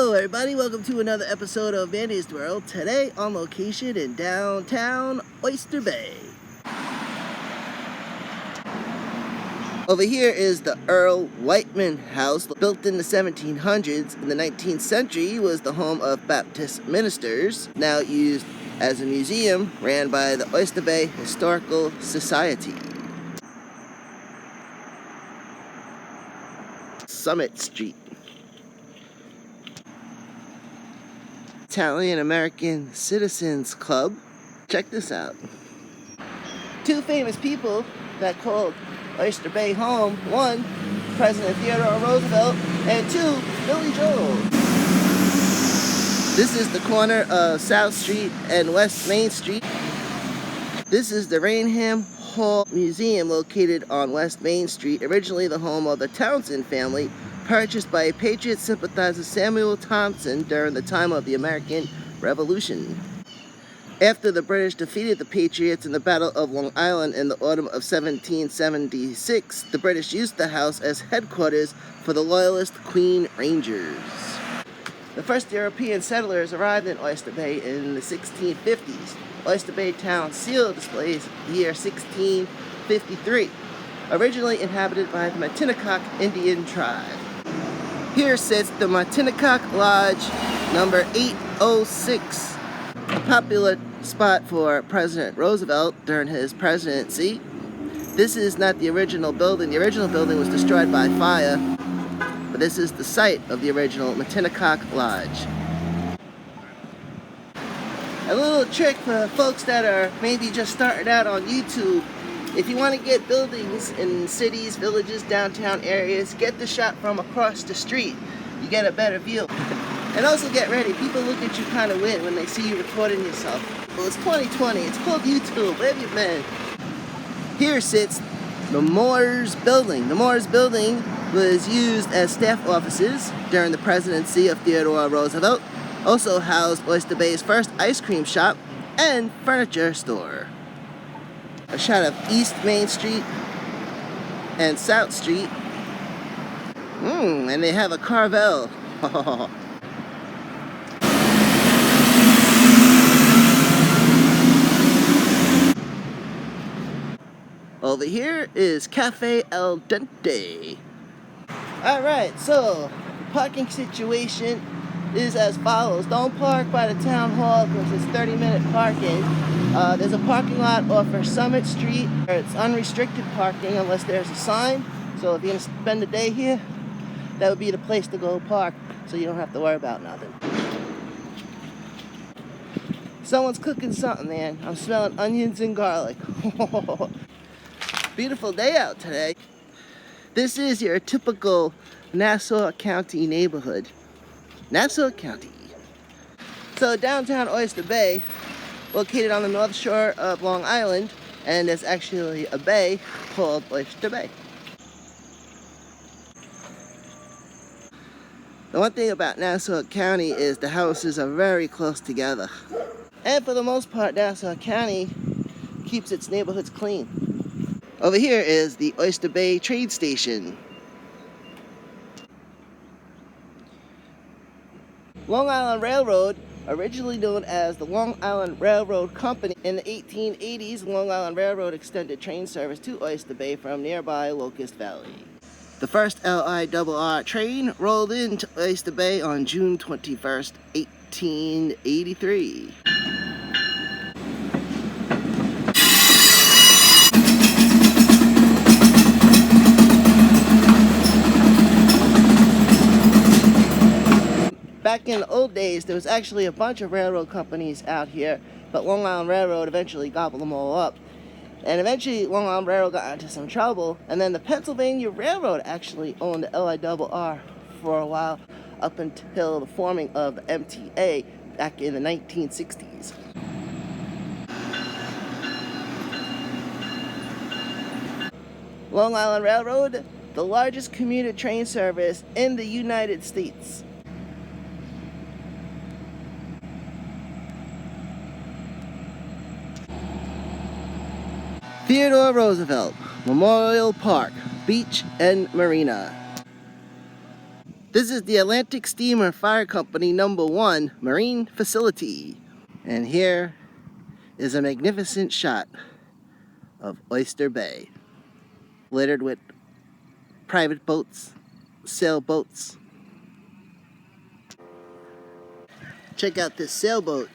Hello everybody, welcome to another episode of Mandy's World. Today on location in downtown Oyster Bay. Over here is the Earl Whiteman House, built in the 1700s. In the 19th century, was the home of Baptist ministers, now used as a museum ran by the Oyster Bay Historical Society. Summit Street. Italian American Citizens Club. Check this out. Two famous people that called Oyster Bay home. One, President Theodore Roosevelt, and two, Billy Joel. This is the corner of South Street and West Main Street. This is the Rainham Hall Museum located on West Main Street, originally the home of the Townsend family, purchased by Patriot sympathizer Samuel Thompson during the time of the American Revolution. After the British defeated the Patriots in the Battle of Long Island in the autumn of 1776, the British used the house as headquarters for the Loyalist Queen Rangers. The first European settlers arrived in Oyster Bay in the 1650s. Oyster Bay town seal displays the year 1653, originally inhabited by the Matinacock Indian tribe. Here sits the Matinacock Lodge number 806, a popular spot for President Roosevelt during his presidency. This is not the original building. The original building was destroyed by fire, but this is the site of the original Matinacock Lodge. A little trick for folks that are maybe just starting out on YouTube. If you want to get buildings in cities, villages, downtown areas, get the shot from across the street. You get a better view. And also get ready, people look at you kind of weird when they see you recording yourself. Well, it's 2020, it's called YouTube, where have you been? Here sits the Moores Building. The Moores Building was used as staff offices during the presidency of Theodore Roosevelt. Also housed Oyster Bay's first ice cream shop and furniture store. A shot of East Main Street and South Street. And they have a Carvel. Over here is Cafe El Dente. Alright, so the parking situation is as follows. Don't park by the town hall because it's 30-minute parking. There's a parking lot off of Summit Street. It's unrestricted parking unless there's a sign. So if you're going to spend the day here, that would be the place to go park so you don't have to worry about nothing. Someone's cooking something, man. I'm smelling onions and garlic. Beautiful day out today. This is your typical Nassau County neighborhood. Nassau County. So downtown Oyster Bay, located on the north shore of Long Island, and there's actually a bay called Oyster Bay. The one thing about Nassau County is the houses are very close together. And for the most part, Nassau County keeps its neighborhoods clean. Over here is the Oyster Bay train station. Long Island Railroad, originally known as the Long Island Railroad Company. In the 1880s, Long Island Railroad extended train service to Oyster Bay from nearby Locust Valley. The first LIRR train rolled into Oyster Bay on June 21st, 1883. Back in the old days, there was actually a bunch of railroad companies out here, but Long Island Railroad eventually gobbled them all up. And eventually, Long Island Railroad got into some trouble, and then the Pennsylvania Railroad actually owned the LIRR for a while, up until the forming of the MTA back in the 1960s. Long Island Railroad, the largest commuter train service in the United States. Theodore Roosevelt Memorial Park, Beach and Marina. This is the Atlantic Steamer Fire Company #1 Marine Facility. And here is a magnificent shot of Oyster Bay, littered with private boats, sailboats. Check out this sailboat.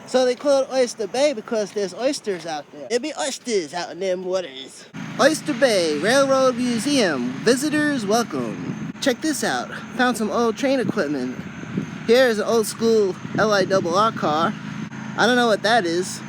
So they call it Oyster Bay because there's oysters out there. There be oysters out in them waters. Oyster Bay Railroad Museum. Visitors welcome. Check this out. Found some old train equipment. Here's an old school LIRR car. I don't know what that is.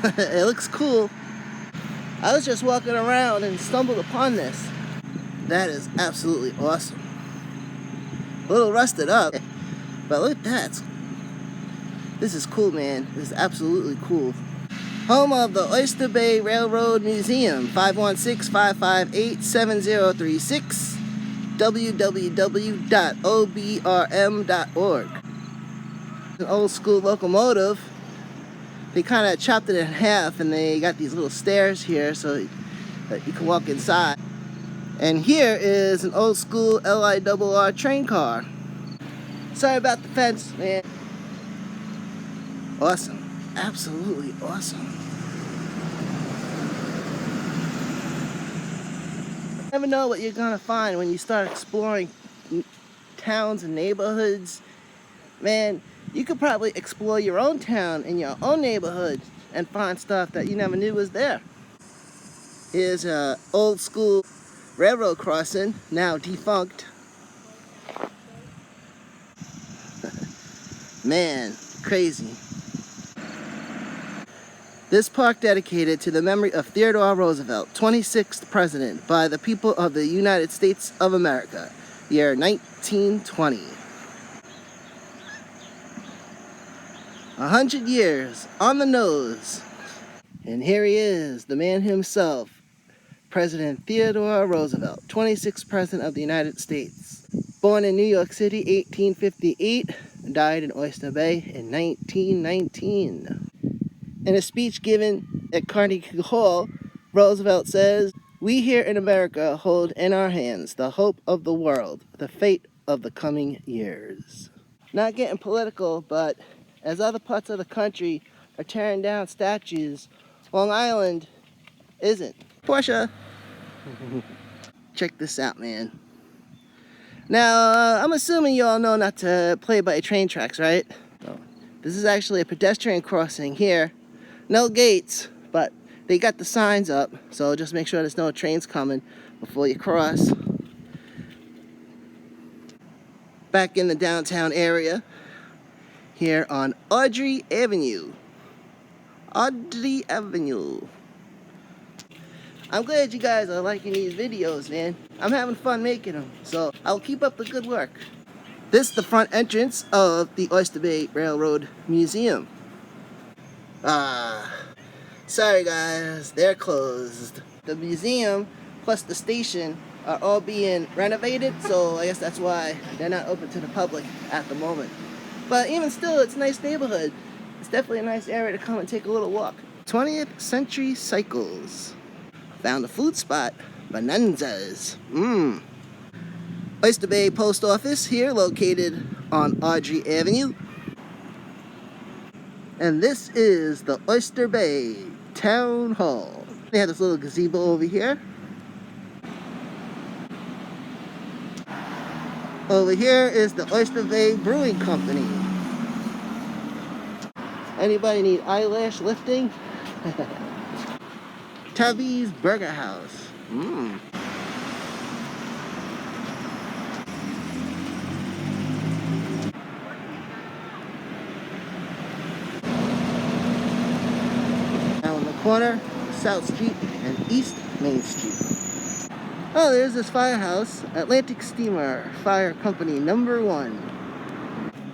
It looks cool. I was just walking around and stumbled upon this. That is absolutely awesome. A little rusted up, but look at that. This is cool, man. This is absolutely cool. Home of the Oyster Bay Railroad Museum, 516-558-7036, www.obrm.org. An old school locomotive. They kind of chopped it in half and they got these little stairs here so that you can walk inside. And here is an old school LIRR train car. Sorry about the fence, man. Awesome. Absolutely awesome. You never know what you're gonna find when you start exploring towns and neighborhoods. Man, you could probably explore your own town in your own neighborhood and find stuff that you never knew was there. Here's an old school railroad crossing, now defunct. Man, crazy. This park dedicated to the memory of Theodore Roosevelt, 26th President by the people of the United States of America, year 1920. 100 years on the nose. And here he is, the man himself, President Theodore Roosevelt, 26th President of the United States. Born in New York City, 1858, died in Oyster Bay in 1919. In a speech given at Carnegie Hall, Roosevelt says, "We here in America hold in our hands the hope of the world, the fate of the coming years." Not getting political, but as other parts of the country are tearing down statues, Long Island isn't. Portia! Check this out, man. Now, I'm assuming you all know not to play by train tracks, right? So, this is actually a pedestrian crossing here. No gates, but they got the signs up, so just make sure there's no trains coming before you cross. Back in the downtown area, here on Audrey Avenue. Audrey Avenue. I'm glad you guys are liking these videos, man. I'm having fun making them, so I'll keep up the good work. This is the front entrance of the Oyster Bay Railroad Museum. Sorry guys, they're closed. The museum plus the station are all being renovated, so I guess that's why they're not open to the public at the moment. But even still, it's a nice neighborhood. It's definitely a nice area to come and take a little walk. 20th Century Cycles. Found a food spot, Bonanza's. Oyster Bay Post Office here, located on Audrey Avenue. And this is the Oyster Bay Town Hall. They have this little gazebo over here. Over here is the Oyster Bay Brewing Company. Anybody need eyelash lifting? Tubby's Burger House. Now in the corner, South Street and East Main Street. Oh, there's this firehouse, Atlantic Steamer Fire Company #1.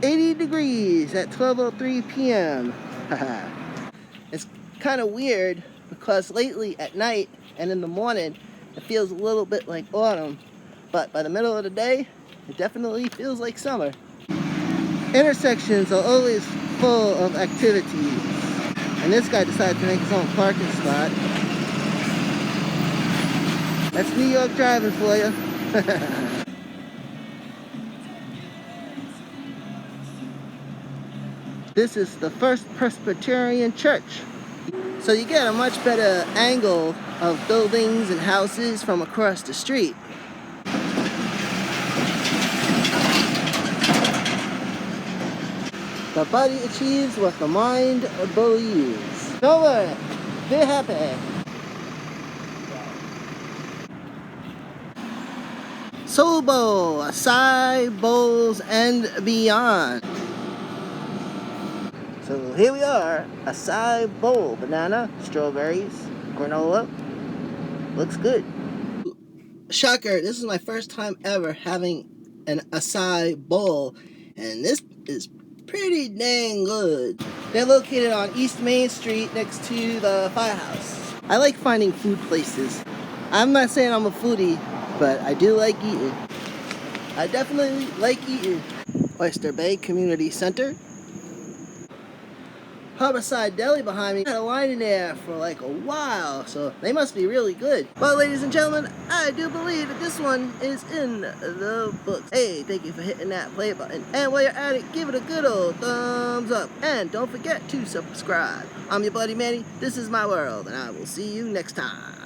80 degrees at 12:03 p.m. It's kind of weird because lately at night and in the morning it feels a little bit like autumn, but by the middle of the day it definitely feels like summer. Intersections are always full of activities. And this guy decided to make his own parking spot. That's New York driving for you. This is the First Presbyterian Church. So you get a much better angle of buildings and houses from across the street. The body achieves what the mind believes. Don't worry, be happy. Sobo, acai, bowls, and beyond. So here we are, acai bowl, banana, strawberries, granola. Looks good. Shocker, this is my first time ever having an acai bowl, and this is pretty dang good. They're located on East Main Street next to the firehouse. I like finding food places. I'm not saying I'm a foodie, but I do like eating. I definitely like eating. Oyster Bay Community Center. Harborside Deli behind me. I had a line in there for like a while, so they must be really good. Well, ladies and gentlemen, I do believe that this one is in the books. Hey, thank you for hitting that play button. And while you're at it, give it a good old thumbs up. And don't forget to subscribe. I'm your buddy Manny. This is my world, and I will see you next time.